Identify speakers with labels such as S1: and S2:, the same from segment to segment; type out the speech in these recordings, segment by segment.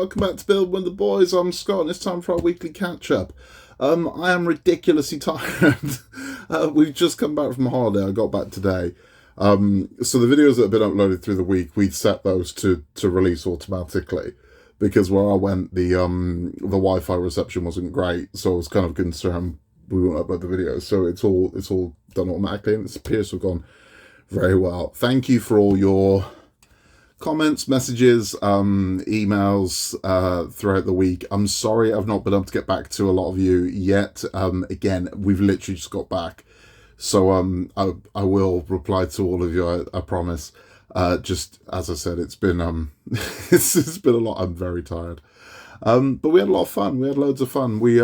S1: welcome back to Build with the Boys. I'm Scott and it's time for our weekly catch-up. I am ridiculously tired. We've just come back from holiday. I got back today. So the videos that have been uploaded through the week, we'd set those to release automatically because where I went, the Wi-Fi reception wasn't great, so I was kind of concerned we won't upload the videos. So it's all done automatically, and it appears to have gone very well. Thank you for all your comments, messages, emails throughout the week. I'm sorry I've not been able to get back to a lot of you yet. Again, we've literally just got back. So I will reply to all of you, I promise. Just as I said, it's been it's been a lot. I'm very tired. But we had a lot of fun. We had loads of fun. We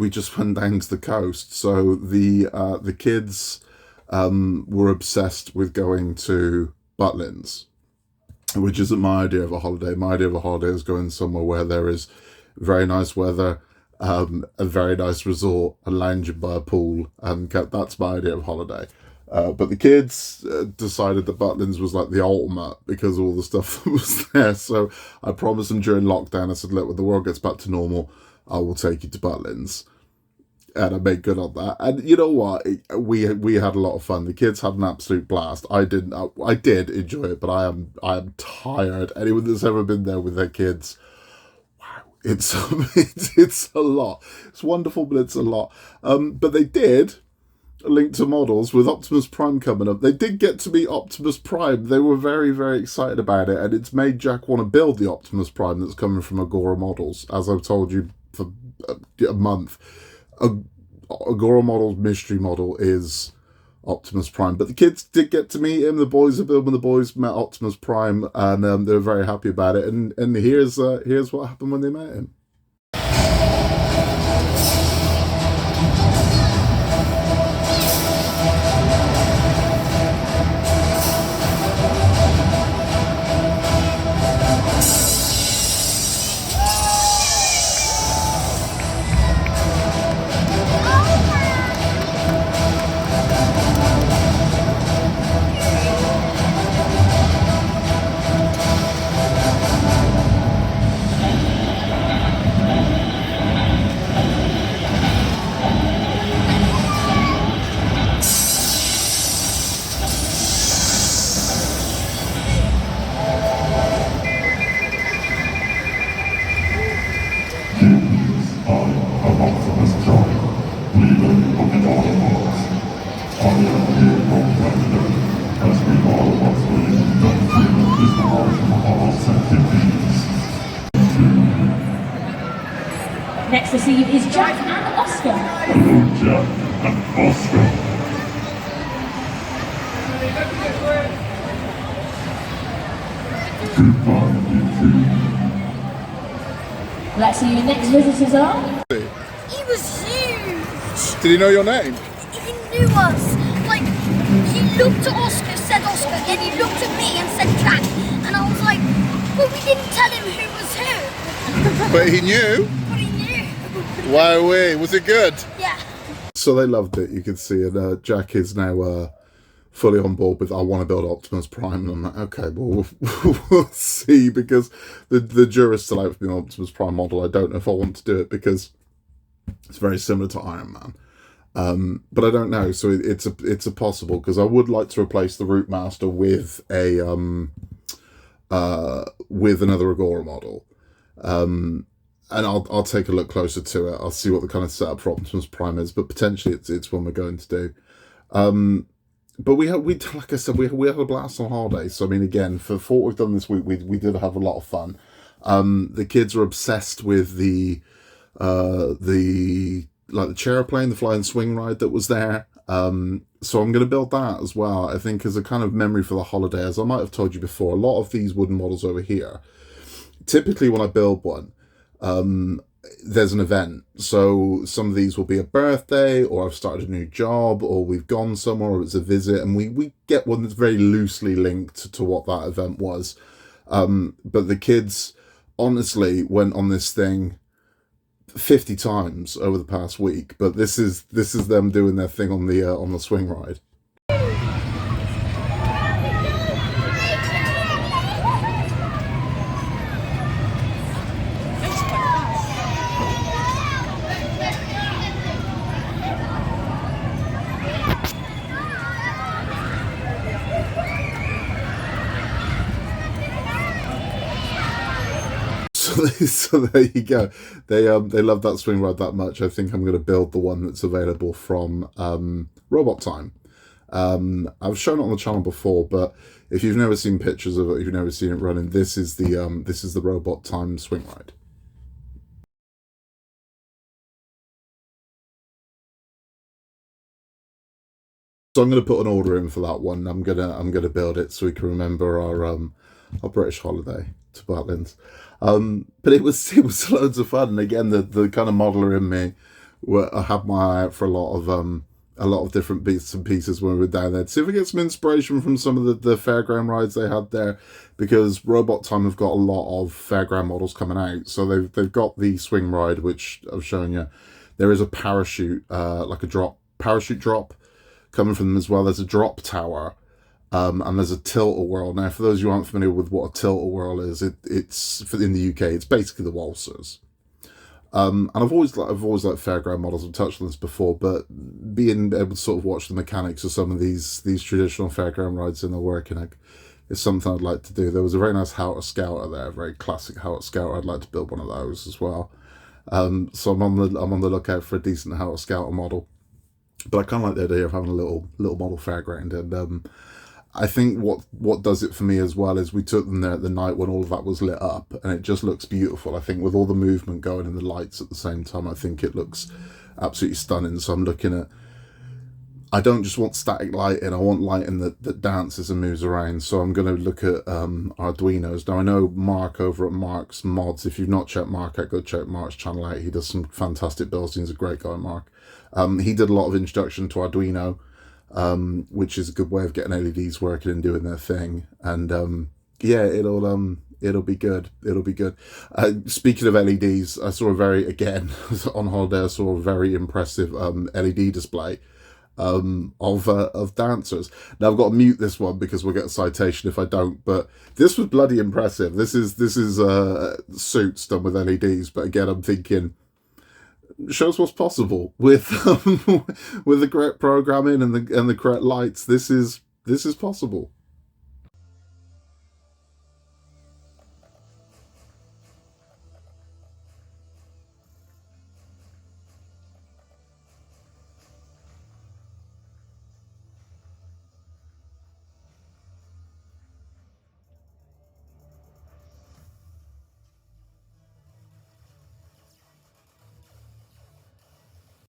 S1: just went down to the coast. So the kids were obsessed with going to Butlins, which isn't my idea of a holiday. My idea of a holiday is going somewhere where there is very nice weather, a very nice resort, and lounging by a pool, and that's my idea of holiday. But the kids decided that Butlins was like the ultimate because of all the stuff that was there. So I promised them during lockdown, I said, look, when the world gets back to normal, I will take you to Butlins. And I made good on that. And you know what? We had a lot of fun. The kids had an absolute blast. I did enjoy it, but I am tired. Anyone that's ever been there with their kids, wow, it's a lot. It's wonderful, but it's a lot. But they did link to models with Optimus Prime coming up. They did get to meet Optimus Prime. They were very, very excited about it, and it's made Jack want to build the Optimus Prime that's coming from Agora Models, as I've told you for a month. Agora Model's mystery model is Optimus Prime, but the kids did get to meet him. The boys of Building the Boys met Optimus Prime, and they were very happy about it. And here's what happened when they met him.
S2: Next to see is Jack and Oscar.
S3: Hello, Jack and Oscar. Goodbye, you two.
S2: Let's see who next visitors are.
S4: He was huge.
S1: Did he know your name?
S4: He knew us. Like, he looked at Oscar, said Oscar, then he looked at me and said Jack. And I was like, well, we didn't tell him who was who.
S1: But he knew. Wowee, was it good?
S4: Yeah.
S1: So they loved it, you could see, and Jack is now fully on board with, I want to build Optimus Prime, and I'm like, okay, well, we'll see, because the jury's still out for the Optimus Prime model. I don't know if I want to do it, because it's very similar to Iron Man. But I don't know, so it's a possible, because I would like to replace the Root Master with with another Agora model. And I'll take a look closer to it. I'll see what the kind of setup for Optimus Prime is, but potentially it's one we're going to do. But we like I said, we had a blast on holiday. So I mean, again, for what we've done this week, we did have a lot of fun. The kids are obsessed with the chair plane, the flying swing ride that was there. So I'm going to build that as well. I think as a kind of memory for the holiday, as I might have told you before, a lot of these wooden models over here, typically when I build one, there's an event. So some of these will be a birthday, or I've started a new job, or we've gone somewhere, or it's a visit, and we get one that's very loosely linked to what that event was. But the kids honestly went on this thing 50 times over the past week, but this is them doing their thing on the swing ride. so there you go. They love that swing ride that much. I think I'm going to build the one that's available from Robot Time. I've shown it on the channel before, but if you've never seen pictures of it, if you've never seen it running, this is the Robot Time swing ride. So I'm going to put an order in for that one. I'm gonna build it so we can remember our British holiday to Butlins. But it was loads of fun. And again, the kind of modeler in me, I had my eye out for a lot of different bits and pieces when we were down there to see if we get some inspiration from some of the fairground rides they had there, because Robot Time have got a lot of fairground models coming out. So they've got the swing ride, which I've shown you. There is a parachute, like a parachute drop coming from them as well. There's a drop tower, and there's a tilt-a-whirl. Now, for those who aren't familiar with what a tilt-a-whirl is, it's in the UK, it's basically the waltzers. And I've always liked fairground models. I've touched on this before, but being able to sort of watch the mechanics of some of these traditional fairground rides in the working is something I'd like to do. There was a very nice Howter Scouter there, a very classic Howter Scouter. I'd like to build one of those as well. So I'm on the lookout for a decent Howter Scouter model. But I kind of like the idea of having a little model fairground, and I think what does it for me as well is we took them there at the night when all of that was lit up, and it just looks beautiful. I think with all the movement going and the lights at the same time, I think it looks absolutely stunning. So I'm looking at, I don't just want static lighting, I want lighting that dances and moves around. So I'm going to look at Arduinos. Now I know Mark over at Mark's Mods. If you've not checked Mark out, go check Mark's channel out. He does some fantastic builds. He's a great guy, Mark. He did a lot of introduction to Arduino, which is a good way of getting LEDs working and doing their thing. And yeah, it'll be good. It'll be good. Speaking of LEDs, I saw again on holiday, I saw a very impressive LED display of dancers. Now I've got to mute this one because we'll get a citation if I don't, but this was bloody impressive. This is suits done with LEDs, but again, I'm thinking, shows what's possible with with the correct programming and the correct lights. This is possible.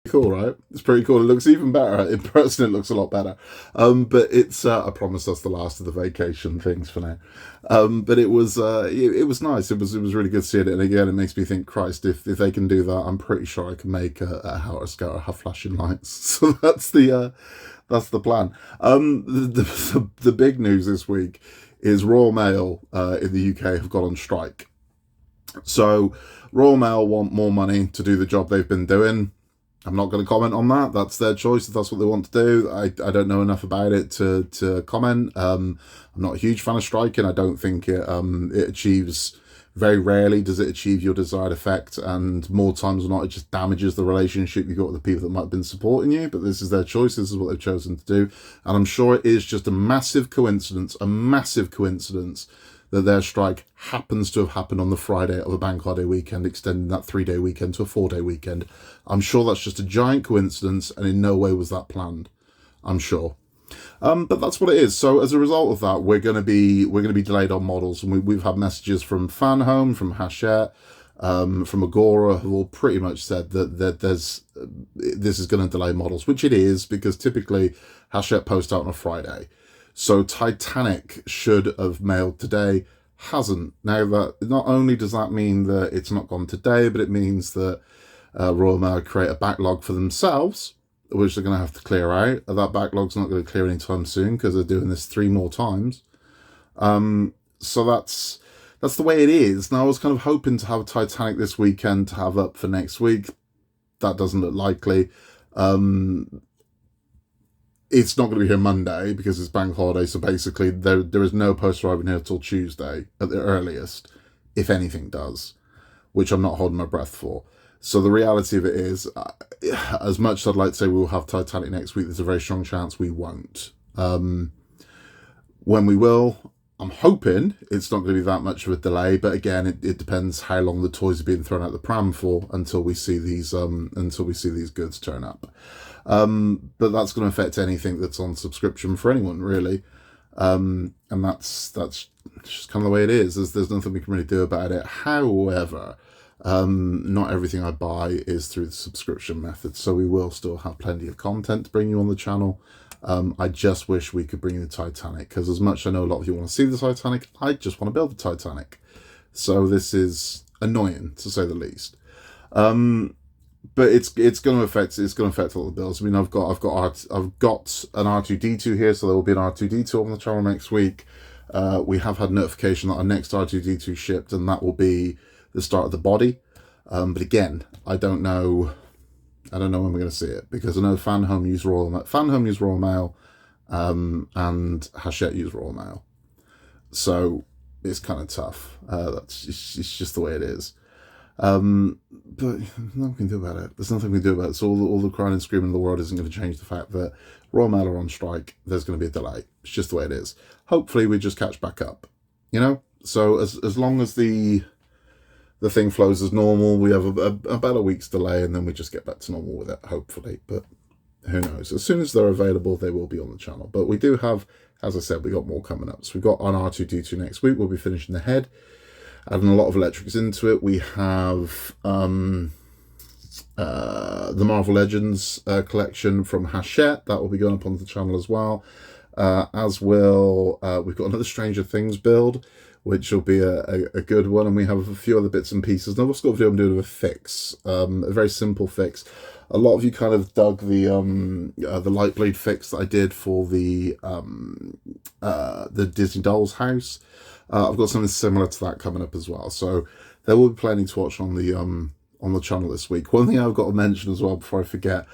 S1: Cool, right? It's pretty cool. It looks even better in person. It looks a lot better. But it's I promise that's the last of the vacation things for now. But it was nice. It was really good seeing it. And again, it makes me think, Christ, if they can do that, I'm pretty sure I can make a Howter Scouter have flashing lights. So that's the plan. The big news this week is Royal Mail in the UK have got on strike. So Royal Mail want more money to do the job they've been doing. I'm not going to comment on that. That's their choice if that's what they want to do. I don't know enough about it to comment. I'm not a huge fan of striking. I don't think it achieves, very rarely does it achieve your desired effect, and more times than not it just damages the relationship you've got with the people that might have been supporting you. But this is their choice. This is what they've chosen to do, and I'm sure it is just a massive coincidence that their strike happens to have happened on the Friday of a bank holiday weekend, extending that 3-day weekend to a 4-day weekend. I'm sure that's just a giant coincidence, and in no way was that planned. I'm sure. But that's what it is. So as a result of that, we're going to be delayed on models, and we've had messages from Fan Home, from Hachette, from Agora, who all pretty much said that this is going to delay models, which it is, because typically Hachette post out on a Friday. So Titanic should have mailed today, hasn't. Now, that not only does that mean that it's not gone today, but it means that Royal Mail create a backlog for themselves, which they're going to have to clear out. That backlog's not going to clear anytime soon because they're doing this 3 more times. So that's the way it is. Now, I was kind of hoping to have Titanic this weekend to have up for next week. That doesn't look likely. It's not going to be here Monday because it's bank holiday, so basically there is no post arriving here till Tuesday at the earliest, if anything does, which I'm not holding my breath for. So the reality of it is, as much as I'd like to say we'll have Titanic next week, there's a very strong chance we won't. When we will, I'm hoping it's not going to be that much of a delay, but again, it depends how long the toys are being thrown out the pram for until we see these goods turn up. But that's going to affect anything that's on subscription for anyone, really. And that's just kind of the way it is. There's nothing we can really do about it. However, not everything I buy is through the subscription method, so we will still have plenty of content to bring you on the channel. I just wish we could bring you the Titanic, because as much as I know a lot of you want to see the Titanic, I just want to build the Titanic. So this is annoying, to say the least. But it's going to affect all the bills. I mean, I've got an R2D2 here, so there will be an R2D2 on the channel next week. We have had notification that our next R2D2 shipped, and that will be the start of the body. But again, I don't know when we're going to see it, because I know Fanhome use Royal Mail, and Hachette use Royal Mail. So it's kind of tough. It's just the way it is. But nothing we can do about it. There's nothing we can do about it. So all the crying and screaming in the world isn't going to change the fact that Royal Mail are on strike. There's going to be a delay. It's just the way it is. Hopefully we just catch back up, you know? So as long as the thing flows as normal, we have about a week's delay, and then we just get back to normal with it, hopefully. But who knows? As soon as they're available, they will be on the channel. But we do have, as I said, we got more coming up. So we've got on R2D2 next week. We'll be finishing the head, adding a lot of electrics into it. We have the Marvel Legends collection from Hachette. That will be going up on the channel as well. As will, we've got another Stranger Things build, which will be a good one, and we have a few other bits and pieces. And I've also got a video I'm doing of a fix, a very simple fix. A lot of you kind of dug the light bleed fix that I did for the Disney Dolls house. I've got something similar to that coming up as well, so there will be plenty to watch on the channel this week. One thing I've got to mention as well before I forget,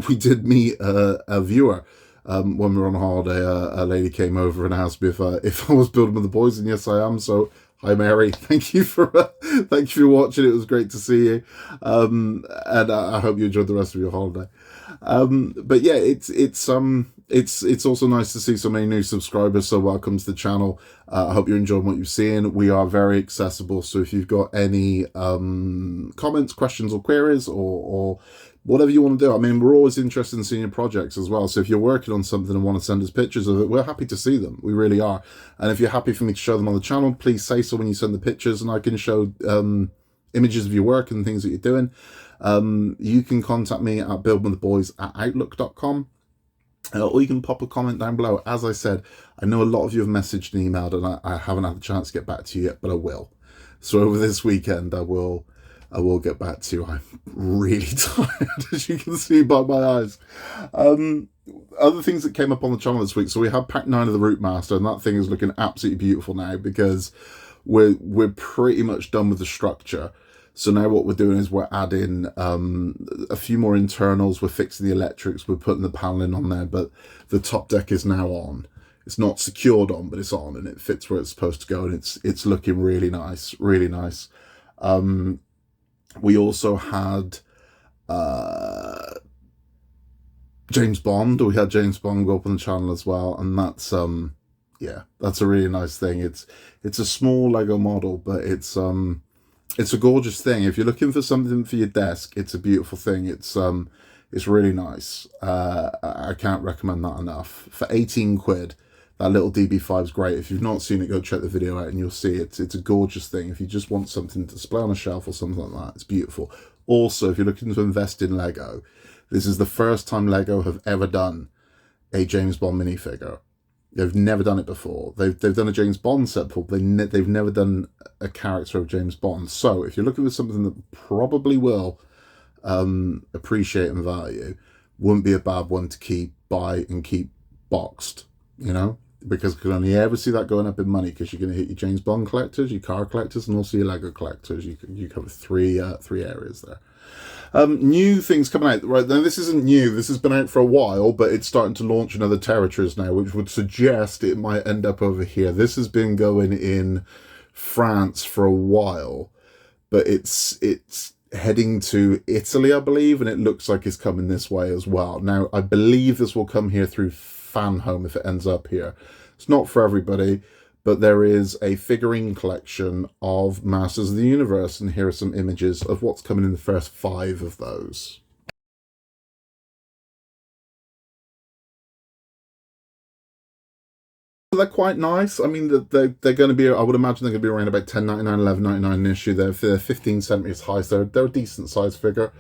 S1: we did meet a viewer. When we were on holiday, a lady came over and asked me if I was building with the boys, and yes, I am. So, hi, Mary. Thank you for watching. It was great to see you, and I hope you enjoyed the rest of your holiday. But yeah, it's also nice to see so many new subscribers. So welcome to the channel. I hope you're enjoying what you've seen. We are very accessible. So if you've got any comments, questions, or queries, or whatever you want to do. I mean, we're always interested in seeing your projects as well. So if you're working on something and want to send us pictures of it, we're happy to see them. We really are. And if you're happy for me to show them on the channel, please say so when you send the pictures, and I can show images of your work and things that you're doing. You can contact me at buildwiththeboys@outlook.com. Or you can pop a comment down below. As I said, I know a lot of you have messaged and emailed, and I haven't had a chance to get back to you yet, but I will. So over this weekend, I will get back to you. I'm really tired, as you can see by my eyes. Other things that came up on the channel this week. So we have pack 9 of the Root Master, and that thing is looking absolutely beautiful now, because we're pretty much done with the structure. So now what we're doing is we're adding a few more internals. We're fixing the electrics. We're putting the paneling on there, but the top deck is now on. It's not secured on, but it's on, and it fits where it's supposed to go, and it's looking really nice, really nice. We also had James Bond. We had James Bond go up on the channel as well, and that's yeah, that's a really nice thing. It's a small Lego model, but it's a gorgeous thing. If you're looking for something for your desk, it's a beautiful thing. It's really nice. I can't recommend that enough. For 18 quid, that little DB5 is great. If you've not seen it, go check the video out and you'll see it. It's a gorgeous thing. If you just want something to display on a shelf or something like that, it's beautiful. Also, if you're looking to invest in Lego, this is the first time Lego have ever done a James Bond minifigure. They've never done it before. They've done a James Bond set before, but they've never done a character of James Bond. So if you're looking for something that probably will appreciate and value, wouldn't be a bad one to buy and keep boxed, you know? Because you can only ever see that going up in money, because you're going to hit your James Bond collectors, your car collectors, and also your Lego collectors. You cover three areas there. New things coming out. Right now, this isn't new. This has been out for a while, but it's starting to launch in other territories now, which would suggest it might end up over here. This has been going in France for a while, but it's heading to Italy, I believe, and it looks like it's coming this way as well. Now, I believe this will come here through Fanhome if it ends up here. It's not for everybody, but there is a figurine collection of Masters of the Universe, and here are some images of what's coming in the first 5 of those. They're quite nice. I mean, they're going to be, I would imagine they're going to be around about $10.99, $11.99 an issue. They're 15 centimeters high, so they're a decent size figure.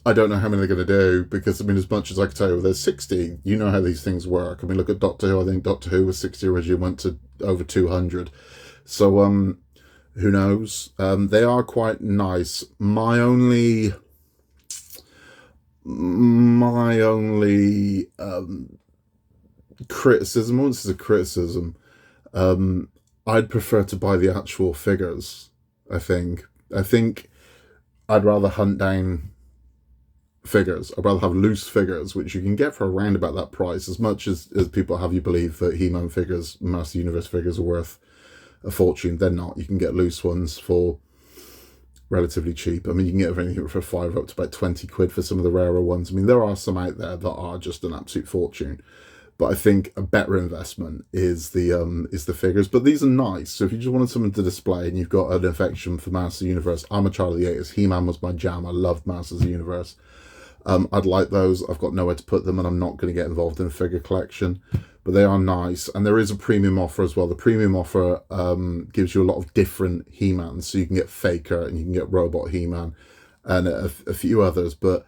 S1: I don't know how many they're going to do, because, I mean, as much as I can tell you, there's 60. You know how these things work. I mean, look at Doctor Who. I think Doctor Who was 60 originally, went to over 200. So, who knows? They are quite nice. My only criticism, well, this is a criticism, I'd prefer to buy the actual figures. I think I'd rather hunt down figures. I'd rather have loose figures, which you can get for around about that price, as much as people have you believe that He-Man figures, Master Universe figures, are worth a fortune. They're not. You can get loose ones for relatively cheap. I mean, you can get anything for £5 up to about 20 quid for some of the rarer ones. I mean, there are some out there that are just an absolute fortune. But I think a better investment is the figures. But these are nice. So if you just wanted something to display and you've got an affection for Masters of the Universe, I'm a child of the 80s. He-Man was my jam. I loved Masters of the Universe. I'd like those. I've got nowhere to put them, and I'm not going to get involved in a figure collection. But they are nice. And there is a premium offer as well. The premium offer gives you a lot of different He-Mans. So you can get Faker and you can get Robot He-Man and a few others. But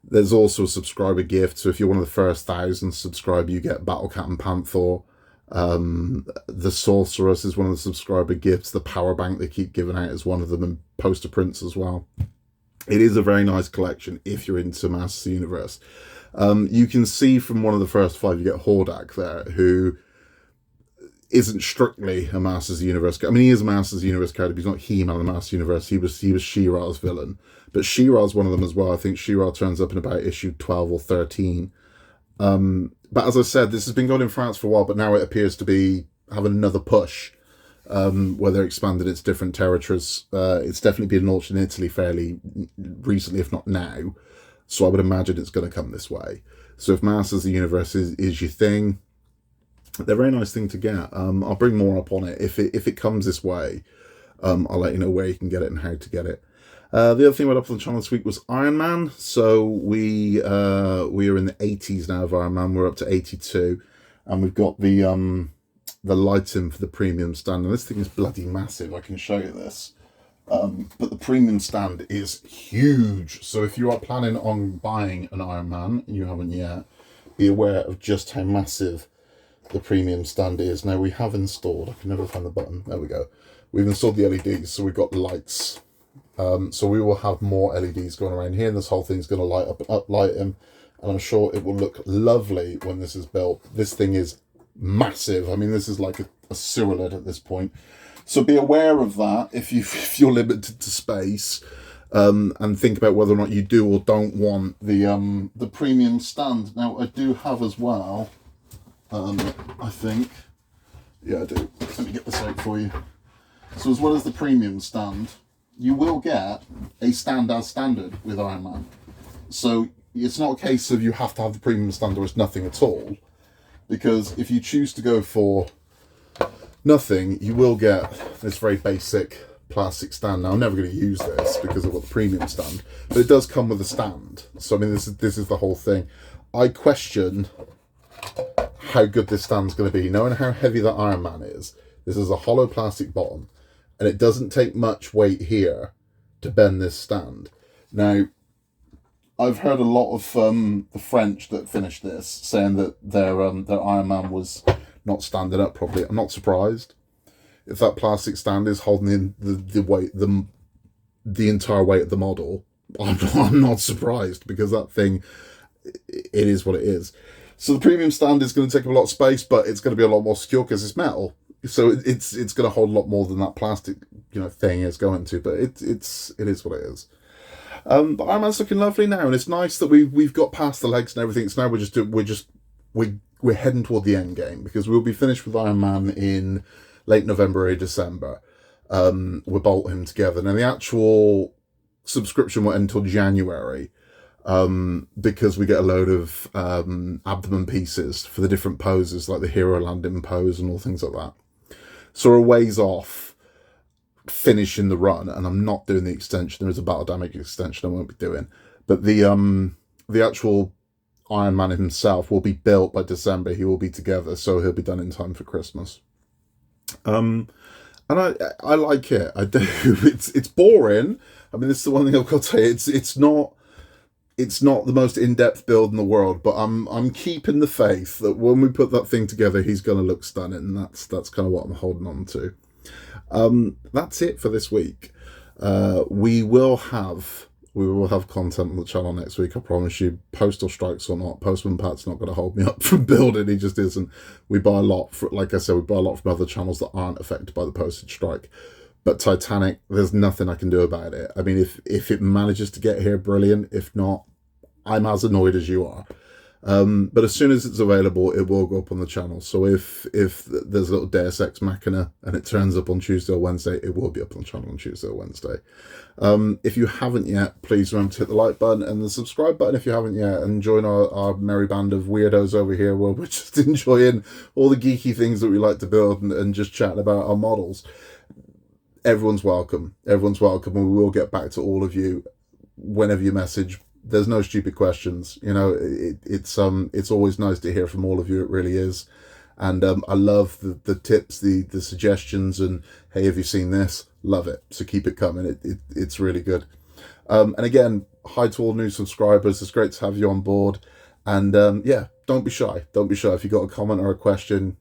S1: there's also a subscriber gift. So if you're one of the first 1,000 subscriber, you get Battle Cat and Panther. The Sorceress is one of the subscriber gifts. The Power Bank they keep giving out is one of them, and poster prints as well. It is a very nice collection if you're into Masters of the Universe. You can see from one of the first 5, you get Hordak there, who isn't strictly a Masters of the Universe. I mean, he is a Masters of the Universe character, but he's not He-Man in the Masters of the Universe. He was She-Ra's villain. But She-Ra's one of them as well. I think She-Ra turns up in about issue 12 or 13. But as I said, this has been going in France for a while, but now it appears to be having another push, where they're expanding its different territories. It's definitely been launched in Italy fairly recently, if not now. So I would imagine it's going to come this way. So if Masters of the Universe is your thing, they're a very nice thing to get. I'll bring more up on it. If it comes this way, I'll let you know where you can get it and how to get it. The other thing we had up on the channel this week was Iron Man. So we are in the 80s now of Iron Man. We're up to 82. And we've got the lighting for the premium stand. And this thing is bloody massive. I can show you this. But the premium stand is huge. So if you are planning on buying an Iron Man and you haven't yet, be aware of just how massive the premium stand is. Now we have installed, I can never find the button, there we go. We've installed the LEDs, so we've got the lights. So we will have more LEDs going around here, and this whole thing's going to light up and uplight him. And I'm sure it will look lovely when this is built. This thing is massive. I mean, this is like a sewer lid at this point. So be aware of that if you're limited to space, and think about whether or not you do or don't want the premium stand. Now I do have as well, I think, yeah I do. Let me get this out for you. So as well as the premium stand, you will get a stand as standard with Iron Man. So it's not a case of you have to have the premium stand or it's nothing at all, because if you choose to go for nothing, you will get this very basic plastic stand. Now I'm never going to use this because I've got the premium stand, but it does come with a stand. So I mean, this is the whole thing. I question how good this stand's going to be, knowing how heavy that Iron Man is. This is a hollow plastic bottom, and it doesn't take much weight here to bend this stand. Now, I've heard a lot of the French that finished this saying that their Iron Man was not standing up properly. I'm not surprised. If that plastic stand is holding in the weight, the entire weight of the model, I'm not surprised, because that thing, it is what it is. So the premium stand is going to take up a lot of space, but it's going to be a lot more secure because it's metal. So it's going to hold a lot more than that plastic thing is going to. But it is what it is. But Iron Man's looking lovely now, and it's nice that we've got past the legs and everything. So now we're heading toward the end game, because we'll be finished with Iron Man in late November or December. We'll bolt him together. Now the actual subscription won't end until January. because we get a load of abdomen pieces for the different poses, like the hero landing pose and all things like that. So we're a ways off finishing the run, and I'm not doing the extension. There is a battle damage extension I won't be doing, but the actual Iron Man himself will be built by December. He will be together, so he'll be done in time for Christmas. And I like it. I do. It's boring. I mean, this is the one thing I've got to say. It's not the most in-depth build in the world, but I'm keeping the faith that when we put that thing together, he's going to look stunning, and that's kind of what I'm holding on to. That's it for this week. We will have content on the channel next week, I promise you. Postal strikes or not, Postman Pat's not going to hold me up from building. He just isn't. We buy a lot, like I said, we buy a lot from other channels that aren't affected by the postage strike. But Titanic, there's nothing I can do about it. I mean, if it manages to get here, brilliant. If not, I'm as annoyed as you are. But as soon as it's available, it will go up on the channel. So if there's a little Deus Ex Machina and it turns up on Tuesday or Wednesday, it will be up on the channel on Tuesday or Wednesday. If you haven't yet, please remember to hit the like button and the subscribe button if you haven't yet, and join our merry band of weirdos over here where we're just enjoying all the geeky things that we like to build and just chatting about our models. Everyone's welcome. Everyone's welcome, and we will get back to all of you whenever you message. There's no stupid questions. You know, it's always nice to hear from all of you. It really is. And I love the tips, the suggestions, and hey, have you seen this? Love it. So keep it coming. It's really good. And again, hi to all new subscribers. It's great to have you on board. And yeah, don't be shy. Don't be shy. If you've got a comment or a question,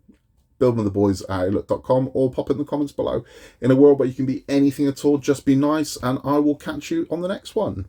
S1: buildwiththeboys@outlook.com, or pop in the comments below. In a world where you can be anything at all, just be nice, and I will catch you on the next one.